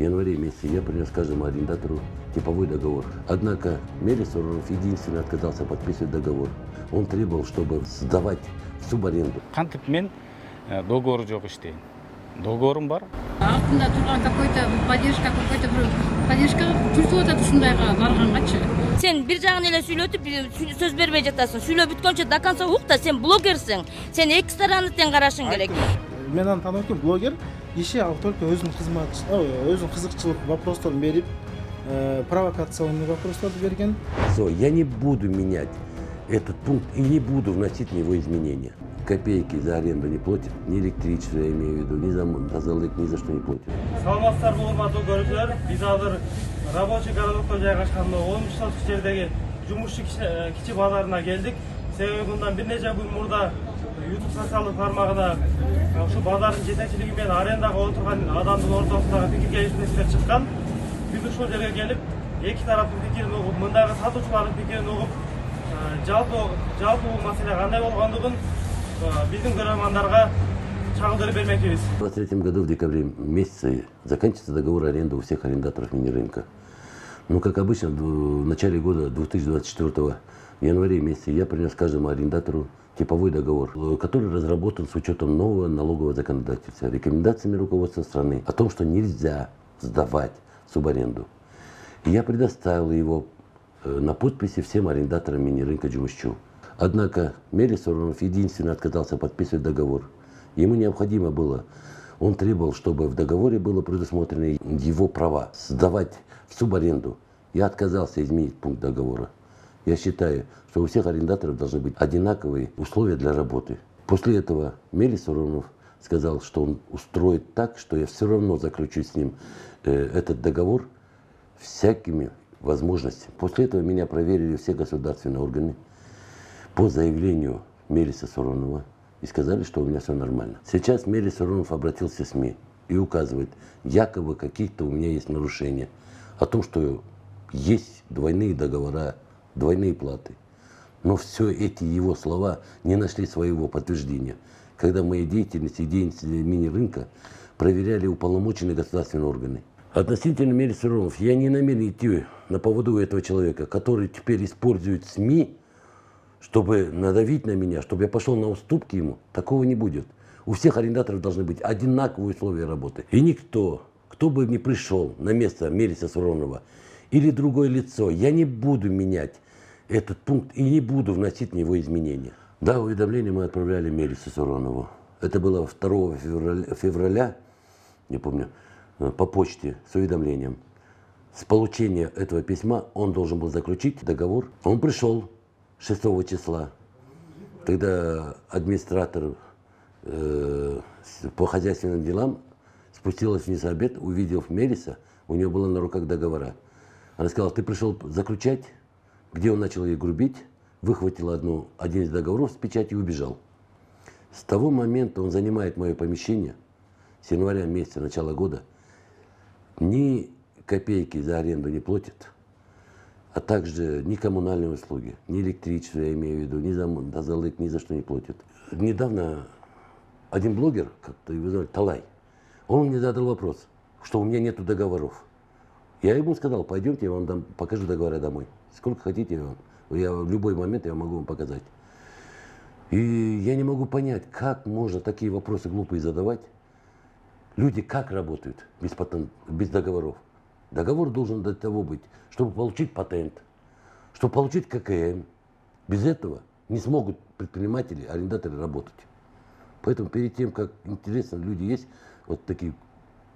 январе месяце я принес каждому арендатору типовой договор. Однако Мелис Сурунов единственный отказался подписывать договор. Он требовал, чтобы сдавать в субаренду. Кантип мен договору жок иштейм. Договорум бар. Артында турган какой-то поддержка жүрүп атат ушундайга баргангачы. Sen bir жагын эле сүйлөтүп сөз бербей жатасың. Сүйлөп бүткөнчө до конца ук да сен блогерсиң. Сен эки стороны тең карашың керек. Мен аны таанып экен, блогер иши ал только өзүнүн өзүнүн кызыкчылык вопросторун берип, провокационный вопростарды берген. Я не буду менять этот пункт и не буду вносить в него изменения. Копейки за аренду не платят, ни электричество, я имею в виду, ни за тазалык, ни за что не платят. Саламатсыздар урматтуу көрүүчүлөр, биз азыр рабочий городокто жайгашкан 13 соток жердеги жумушчу кичи базарына келдик. Себеби мындан бир нече күн мурда YouTube социалдык тармагына ушу базардын жетекчилиги менен арендага отурган адамдын ортосундагы пикир келишимсиздиктер чыккан. Биз ушул жерге келип, эки тараптын пикирин угуп, мындагы сатуучулардын пикирин угуп, жалпы бул маселе кандай болгондугун биздин көрөрмандарга чагылдырып бермекчибиз. В 2023 году в декабре месяце заканчивается договор аренды у всех арендаторов мини-рынка. Но, как обычно, в начале года 2024 в январе месяце я принес каждому арендатору типовой договор, который разработан с учетом нового налогового законодательства, рекомендациями руководства страны о том, что нельзя сдавать субаренду. И я предоставил его на подписи всем арендаторам мини-рынка Джумушчу. Однако Мелис Сурунов единственный отказался подписывать договор. Ему необходимо было, он требовал, чтобы в договоре было предусмотрено его права сдавать в субаренду. Я отказался изменить пункт договора. Я считаю, что у всех арендаторов должны быть одинаковые условия для работы. После этого Мелис Сурунов сказал, что он устроит так, что я все равно заключу с ним этот договор всякими возможностями. После этого меня проверили все государственные органы по заявлению Мелиса Сурунова и сказали, что у меня все нормально. Сейчас Мелис Сурунов обратился в СМИ и указывает, якобы какие-то у меня есть нарушения, о том, что есть двойные договора, двойные платы. Но все эти его слова не нашли своего подтверждения, когда мои деятельности и деятельность мини-рынка проверяли уполномоченные государственные органы. Относительно Мелиса Сурунов, я не намерен идти на поводу этого человека, который теперь использует СМИ, чтобы надавить на меня, чтобы я пошел на уступки ему. Такого не будет. У всех арендаторов должны быть одинаковые условия работы. И никто, кто бы ни пришел на место Мелиса Сурунова или другое лицо, я не буду менять этот пункт и не буду вносить в него изменения. Да, уведомление мы отправляли Мелису Сурунову. Это было 2 февраля, не помню, по почте с уведомлением. С получения этого письма он должен был заключить договор. Он пришел 6 числа, когда администратор по хозяйственным делам спустилась вниз обед, увидев Мелиса, у нее было на руках договора. Она сказала, ты пришел заключать, где он начал ей грубить, выхватил один из договоров с печатью и убежал. С того момента он занимает мое помещение, с января месяца, начала года, ни копейки за аренду не платит, а также ни коммунальные услуги, ни электричество, я имею в виду, ни за тазалык, ни за что не платит. Недавно один блогер, как-то его звали, Талай, он мне задал вопрос, что у меня нету договоров. Я ему сказал, пойдемте, я вам покажу договора домой. Сколько хотите, я в любой момент я могу вам показать. И я не могу понять, как можно такие вопросы глупые задавать. Люди как работают без договоров? Договор должен для того быть, чтобы получить патент, чтобы получить ККМ. Без этого не смогут предприниматели, арендаторы работать. Поэтому перед тем, как интересно, люди есть вот такие,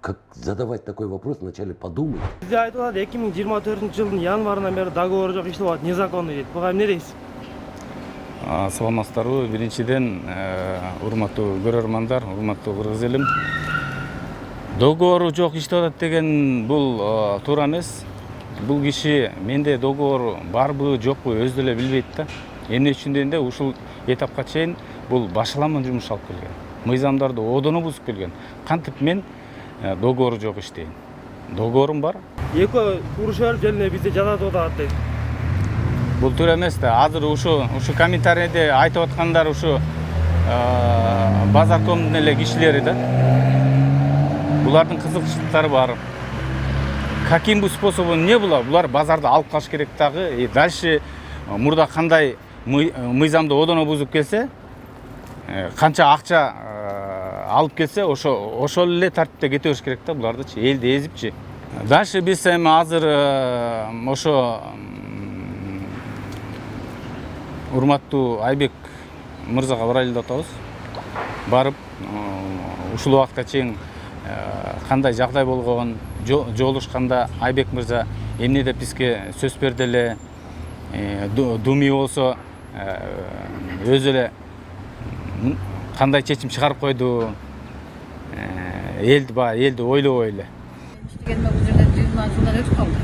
как задавать такой вопрос, вначале подумать. Бизде айтып атат 2024 жылдын январынан бери договор жок, иштеп атат, незаконный дейт. Буга эмне дейсиз? Саламатсыздарбы? Биринчиден, урматтуу көрөрмандар, урматтуу кыргыз элим. Договору жок иштеп атат деген бул туура эмес. Бул киши менде договор барбы, жокпу өзү деле билбейт да. Эмне үчүн дегенде ушул этапка чейин бул башаламан жумуш алып келген. Мыйзамдарды одону бузуп келген. Кантип мен договору жок иштейм. Договорум бар. Эки урушуп жерине бизде жазатып атат дейт. Бул туура эмес да. Азыр ушу комментарийде айтып аткандар ушу базаркомдун эле кишилери да. Булардын кызыкчылыктары бар. каким способом не было, булар базарды алып калыш керек дагы. И дальше мурда кандай мыйзамды одоно бузуп келсе, канча акча алып келсе, ошол эле тартипте кете бериш керек да булардычы, элди эзипчи. Дальше биз эми азыр ошо урматтуу Айбек мырзага барайлы деп атабыз. Барып, ушул убакытка чейин кандай жагдай болгон, жолугушканда Айбек мырза эмне деп бизге сөз берди эле, думи болсо өзү эле кандай чечим чыгарып койду, элди ойлобой эле. İşte bu жерде 20 жылдар өтүп калды.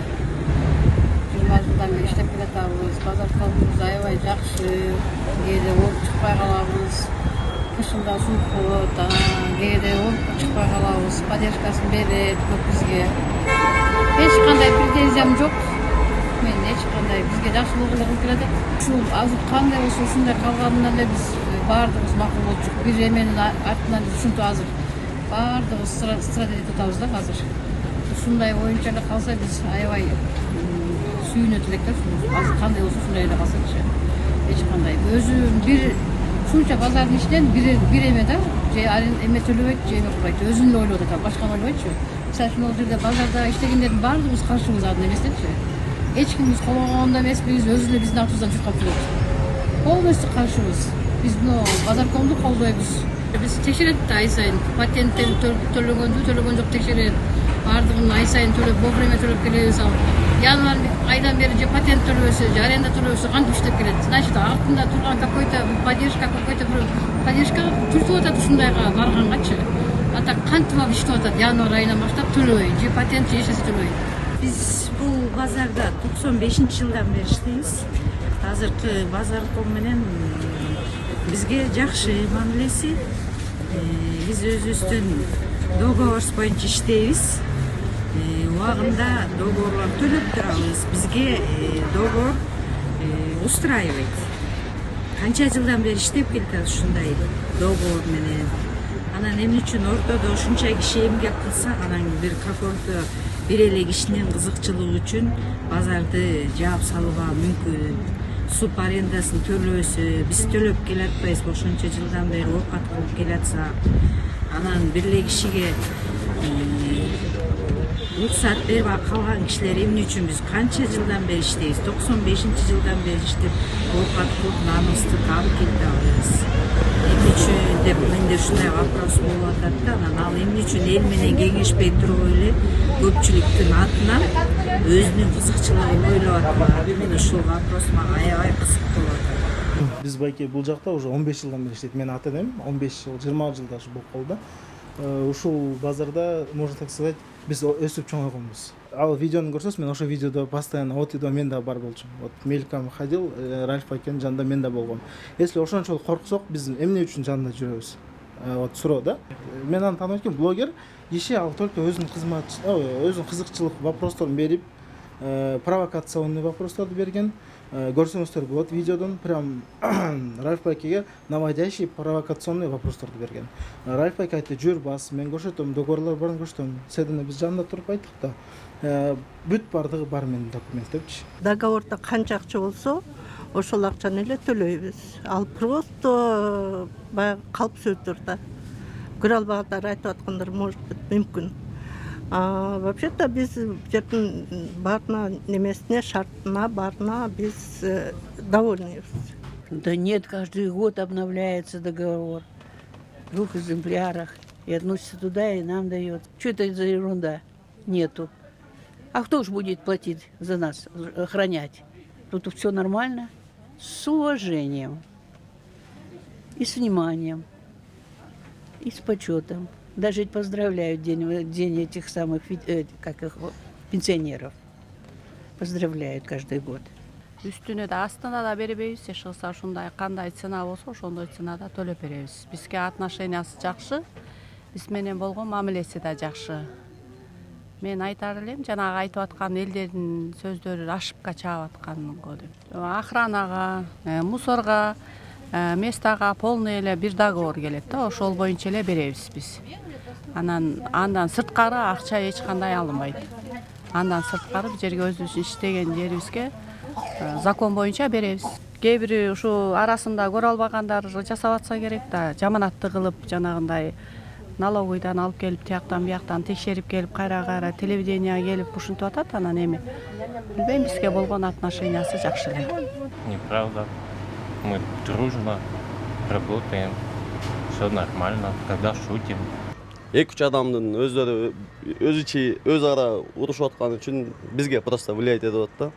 20 жылдан бери иштеп келатабыз. Базаркалыбыз аябай жакшы. Кээде ооруп чыкпай калабыз. Кышында суук болот, кээде ооруп чыкпай калабыз. Поддержкасын берет көп бизге. Эч кандай претензиям жок. Мен эч кандай бизге жакшы болгондор келатат. Ушул азыр кандай болсо ушундай калганынан эле биз баардыгыбыз макул болчук. Бир эменин артынан ушинтип азыр баардыгыбыз стратегия тутабыз да азыр. Ушундай боюнча эле калса биз аябай сүйүнөт элек да. Азыр кандай болсо ушундай эле калсачы. Эч кандай өзү бир ушунча базардын ичинен бир эме да, же эме төлөбөйт, же эме кылбайт. Өзүн эле ойлоп атат, башканы ойлобойчу. Мисалы үчүн ал жерде базарда иштегендердин баардыгыбыз каршыбыз аны эместечи. Эч ким биз колгондо эмеспиз, өзү эле биздин артыбыздан чуркап жүрөт. Полностью каршыбыз. Биз мына базаркомду колдойбуз. Биз текшерет да ай сайын, патенттерин төлөгөн жок текшерет. Бардығын ай сайын төлөп, вовремя төлөп келебиз. Январь айдан бери же патент төлөбөсө, же аренда төлөбөсө кантип иштеп келет. Значит, артында турган какой-то поддержка түртүп атат ушундайга баргангачы. А так кантип алып иштеп атат январь айынан баштап төлөбөй, же патент же эч нерсе төлөбөй. Биз бул базарда 95-жылдан бери иштейбиз. Азыркы базарком менен бизге жакшы мамилеси. Биз өзүбүздүн договор боюнча иштейбиз. Убагында договорлор төлөп турабыз. Бизге договор устраивайт. Канча жылдан бери иштеп келатат ушундай договор менен. Анан эмне үчүн ортодо ушунча киши эмгек кылса, анан бир какой-то бир эле кишинин кызыкчылыгы үчүн базарды жаап салууга мүмкүн. Суп арендасын төлөбөсө, биз төлөп келатпайбыз, ошончо жылдан бери оокат кылып келатсак, анан бир эле кишиге уруксат берип калган кишилер эмне үчүн биз канча жылдан бери иштейбиз? 95-жылдан бери иштеп, оокат кылып, намысты таап келатабыз. Эмне үчүн деп менде ушундай вопрос болуп атат да, анан ал эмне үчүн эл менен кеңешпей туруп эле көпчүлүктүн атынан өзүнүн кызыкчылыгын ойлоп атат. Мен ушул вопрос мага аябай кызык болуп атат. Биз байке бул жакта уже 15 жылдан бери иштейт. Мен ата энем 15 жыл, 20 жылда болуп калды. Ушул базарда, можно так сказать, биз өсүп чоңойгонбуз. Ал видеону көрсөңүз, мен ошол видеодо постоянно от үйдө мен да бар болчумун. Вот мельком ходил, Ральф байкенин жанында мен да болгом. Если ошончолук корксок, биз эмне үчүн жанында жүрөбүз? Вот суроо да. Мен аны тааныбайт экен, блогер иши ал только өзүнүн өзүнүн кызыкчылык вопросторун берип, провокационный вопросторду берген. Көрсөңүздөр болот видеодон, прям Ральф байкеге наводящий провокационный вопросторду берген. Ральф байке айтты, жүр бас, мен көрсөтөм, договорлор барын көрсөтөм. Седене биз жанында туруп айттык да. Бүт бардыгы бар менин документ депчи. Договорда канча акча болсо, ошол акчаны эле төлөйбүз. Ал просто баягы калп сөздөр да. Көрө албагандар айтып аткандар может быть мүмкүн. Вообще-то биз жердин баарына немесине, шартына баарына биз довольныйбыз. Да нет, каждый год обновляется договор в 2 экземплярах и относится туда, и нам дает. Что это за ерунда? Нету. А кто ж будет платить за нас, охранять? Тут все нормально, с уважением и с вниманием, и с почетом. Даже поздравляют день этих самых, пенсионеров. Поздравляют каждый год. Үстүнө да астына да бербейбиз, эч кылса ушундай кандай цена болсо ошондой ценада төлөп беребиз. Бизге отношениясы жакшы, биз менен болгон мамилеси да жакшы. Мен айтар элем, жанагы айтып аткан элдердин сөздөрү ошибка чаап аткан го деп. Охранага, мусорго, местага полный эле бир договор келет да, ошол боюнча эле беребиз биз. Андан сырткары акча эч кандай алынбайт. Андан сырткары жерге өзүбүз иштеген жерибизге закон боюнча беребиз. Кээ бири ушу арасында көрө албагандар жасап атса керек да, жаманатты кылып жанагындай налоговыйдан алып келип, тияктан бияктан текшерип келип, кайра телевиденияга келип ушинтип атат, анан эми билбейм, бизге болгон отношениясы жакшы эле. Неправда. Мы дружно работаем. Все нормально, когда шутим. 2-3 адамдын өз ара урушуп атканы үчүн бизге просто влиять этип атат да.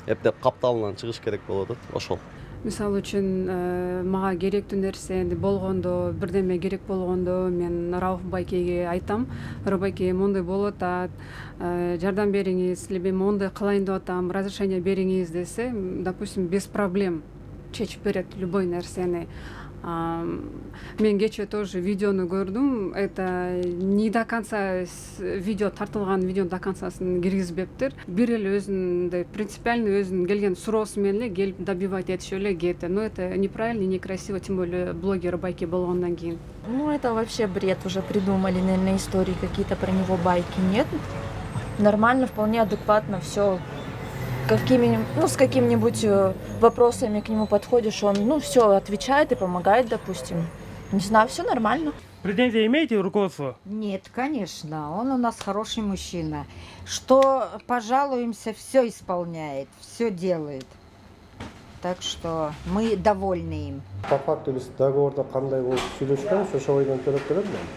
Эптеп капталынан чыгыш керек болуп атат, ошол. Мисалы үчүн мага керектүү нерсе болгондо, бирдеме керек болгондо мен Рауф байкеге айтам. Рауф байке мондай болуп атат, жардам бериңиз, либо мондай кылайын деп атам, разрешение бериңиз десе, допустим, без проблем чечип берет любой нерсени. Мен кече тоже видеону көрдүм. Это не до конца видео тартылган, видео до концасын киргизбептир. Бир эле өзүндөй принципиальный өзүнүн келген суроосу менен эле келип добивать этишип эле кетти. Но это неправильно и некрасиво, тем более блогер байки болгондон кийин. Ну это вообще бред, уже придумали, наверное, истории какие-то про него, байки. Нет, нормально, вполне адекватно все. С какими-нибудь вопросами к нему подходишь, он, все отвечает и помогает, допустим. Не знаю, все нормально. Претензии имеете руководство? Нет, конечно, он у нас хороший мужчина. Что пожалуемся, все исполняет, все делает. Так что мы довольны им. По факту биз договорда кандай болуп сүйлөшкөнбүз, ошо бойдон төлөп берем мен.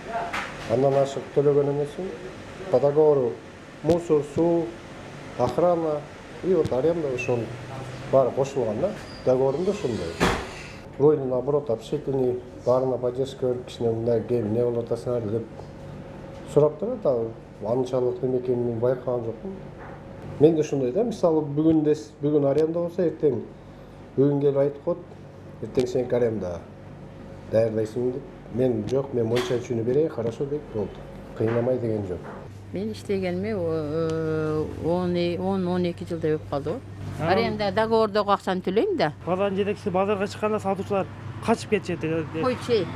Андан ашык төлөгөн эмесмин. По договору мусор, суу, охрана и вот аренда ошол баары кошулган да. Договорунда ошондой. Вроде наоборот общительный, баарына поддержка берип, кичине мындай кел, эмне болуп атасыңар деп сурап турат. Анчалык неме экенин мен байкаган жокмун. Мен да ошондой да, мисалы бүгүн аренда болсо, эртең бүгүн келип айтып коет, эртең сеники аренда даярдайсың деп. Мен жок, мен монча үчүнү берейин, хорошо дейт, болду. Кыйнамай деген жок. Мен иштегениме 10-12 жылдай болуп калды. Аренда договордогу акчаны төлөйм да. Базардын жетекчиси базарга чыкканда сатуучулар качып кетишет. Койчу.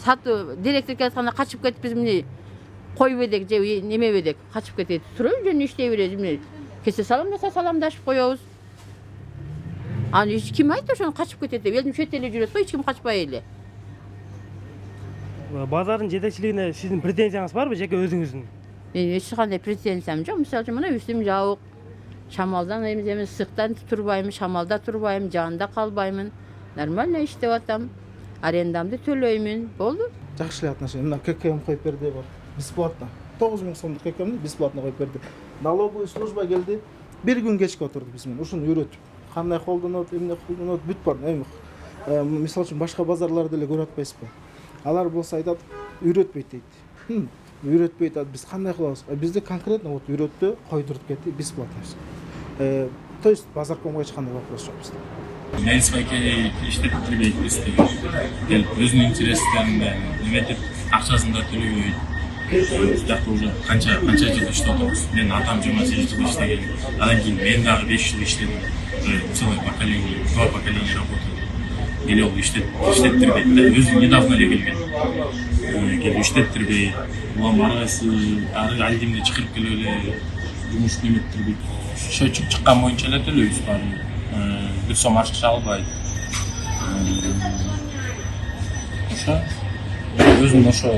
Сатуу директорго айтканда качып кетип, биз эмне коюп элек же неме элек, качып кетет. Туруп жөн иштей берет. Эмне кесе саламдаса саламдашып коебуз. Аны эч ким айтты ошону качып кетет деп. Элдин чет эле жүрөт го, эч ким качпай эле. Базардын жетекчилигине сиздин претензияңыз барбы, жеке өзүңүздүн? Мен эч кандай претензиям жок. Мисалы үчүн мына үстүм жабык. Шамалдан эми сыктан турбайм, шамалда турбайм, жаанда калбаймын. Нормально иштеп атам. Арендамды төлөймүн. Болду. Жакшы эле отношение. Мына ККМ коюп берди, бесплатно. 9000 сомдук ККМди бесплатно коюп берди. Налоговый служба келди. Бир күн кечке отурду биз менен. Ушуну үйрөтүп. Кандай колдонот, эмне колдонот, бүт бар. Эми мисалы үчүн башка базарларды эле көрүп атпайсызбы? Алар болсо айтат, үйрөтпөйт дейт. Үйрөтпөйт, биз кандай кылабыз? Бизде конкретно вот үйрөттү, койдуруп кетти, бесплатно. То есть базаркомго эч кандай вопрос жок бизде. Мелис байке иштетtirбейт бизди. Келип өзүнүн интерестерин эметип, акчасын да төлөбөйт. Жакта уже канча жыл иштеп атабыз. Мен атам 28 жыл иштеген. Андан кийин мен дагы 5 жыл иштедим. Целое поколение, 2 поколения работали. Келип ол иштетtirбейт. Өзү недавно эле келген. Келип иштетtirбейт. Улам арасы ары алдимде чыгырып келип эле жумуш эметtirбейт. Счетчик чыккан боюнча эле төлөйбүз баарын. Бир сом ашыкча албайт. Ошо өзүм ошо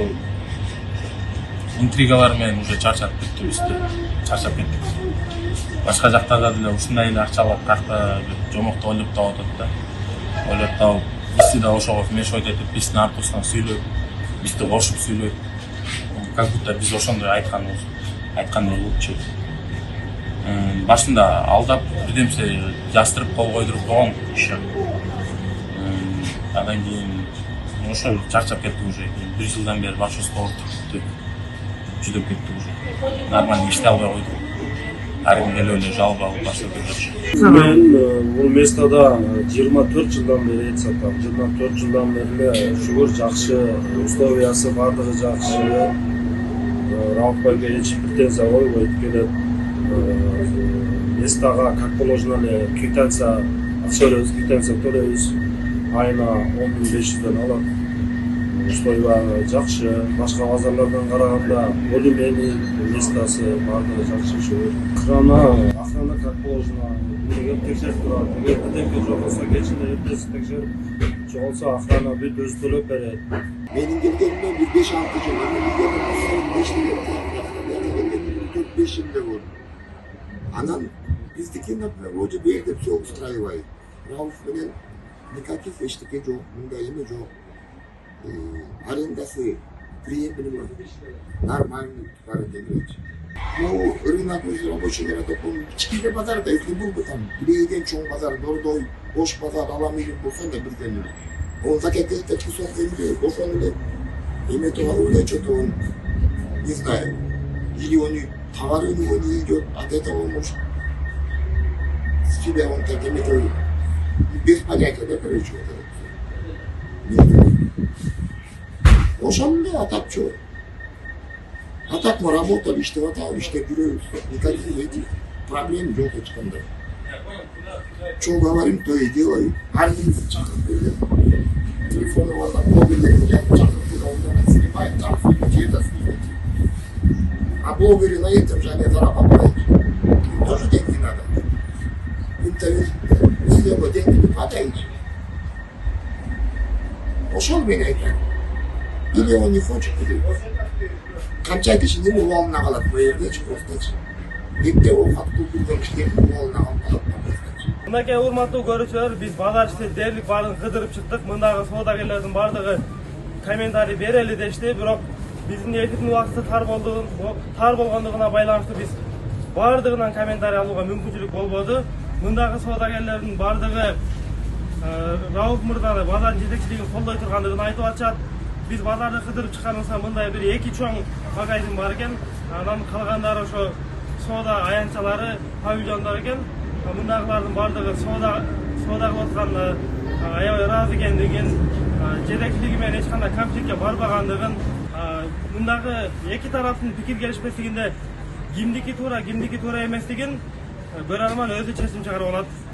интригалар менен уже чарчап кеттибиз. Чарчап кеттик. Башка жактарда деле ушундай эле акча алып, какта жомокту ойлоп таап атат да. Ойлоп таап, бизди да ошого вмешивать этип, биздин артыбыздан сүйлөп, бизди кошуп сүйлөп, как будто биз ошондой айткандай болчу. Башында алдап, бирдемсе жастырып кол койдуруп койгон иши. Андан кийин ошо чарчап кетти уже. 1 жылдан бери баш устап жүдөп кетти уже. Нормально иштей албай койдук. Арым келип эле жалоба алып баштады. Мен бул местода 24 жылдан бери эт сатам. 24 жылдан бери шүгүр жакшы, условиясы бардыгы жакшы. Рауф байке эч претензия койбойт келет. Местага как положено эле квитанция, акчалуу квитанция төлөйбүз. Айына 10.500 алат. Условия жакшы, башка базарлардан караганда более-менее местасы бардыгы жакшы шүгүр. Охрана как положено. Эгер текшерип турат, эгер бирдеме жок болсо кечинде эртеси текшерип, болсо охрана бүт өзү төлөп берет. Менин келгенимде 5-6 жыл, анан келгенде 4-5 жылда болду. Анан биздики, например, вроде бы элде все устраивает. Рауф менен никаких эчтеке жок, мындай эме жок. Арендасы приемлемо, нормальный бар демекчи. Ну, рынок өзү рабочий городок, кичине базарда, если был бы там, бирейден чоң базар, Дордой, бош базар, алам эле болсо да бирден эле. Он закекетет кусок земли, ошону эле эме тууралуу эле что-то он, не знаю, или он товары у него не идет, от этого он может себя он так эмете без понятия, да, короче, ошону эле атап чо. А так мы работали, иштеп жүрөбүз. Никаких этих проблем жок эчкандай. Что говорим, то и делаю. Арминцы чакырып берген. Телефоны валда блогерлерин чакырып берген, снимает там, где-то снимает. А блогеры на этом же они зарабатывают. Им тоже деньги надо. Им-то силы деньги не хватает. Ошол мен айтам. Или он не хочет, или канча кишинин убалына калат бул жердечи просточу. Бетте оокат культурдун кишилердин убалына калат просточу. Мынакей урматтуу көрүүчүлөр, биз базар ичинде дээрлик баарын кыдырып чыктык. Мындагы соодагерлердин бардыгы комментарий берели дешти, бирок биздин эфирдин убакыты тар болгондугуна байланыштуу биз бардыгынан комментарий алууга мүмкүнчүлүк болбоду. Мындагы соодагерлердин бардыгы Рауф мырзаны базардын жетекчилигин колдой тургандыгын айтып атышат. Biz bazarda kıdırıp çıkarırsa mınday bir iki çoğun magazin var iken, anam kalgandары ошо soda ayançaları, pavilyonlar iken, mındagılardın bardığı soda kılıp otkан aябай разы экендигин, жетекчилиги менен эч кандай конфликтке барбагандыгын, мындагы эки тараптын пикир келишпестигинде кимдики туура эместигин көрөрман өзү чечим чыгарып алат.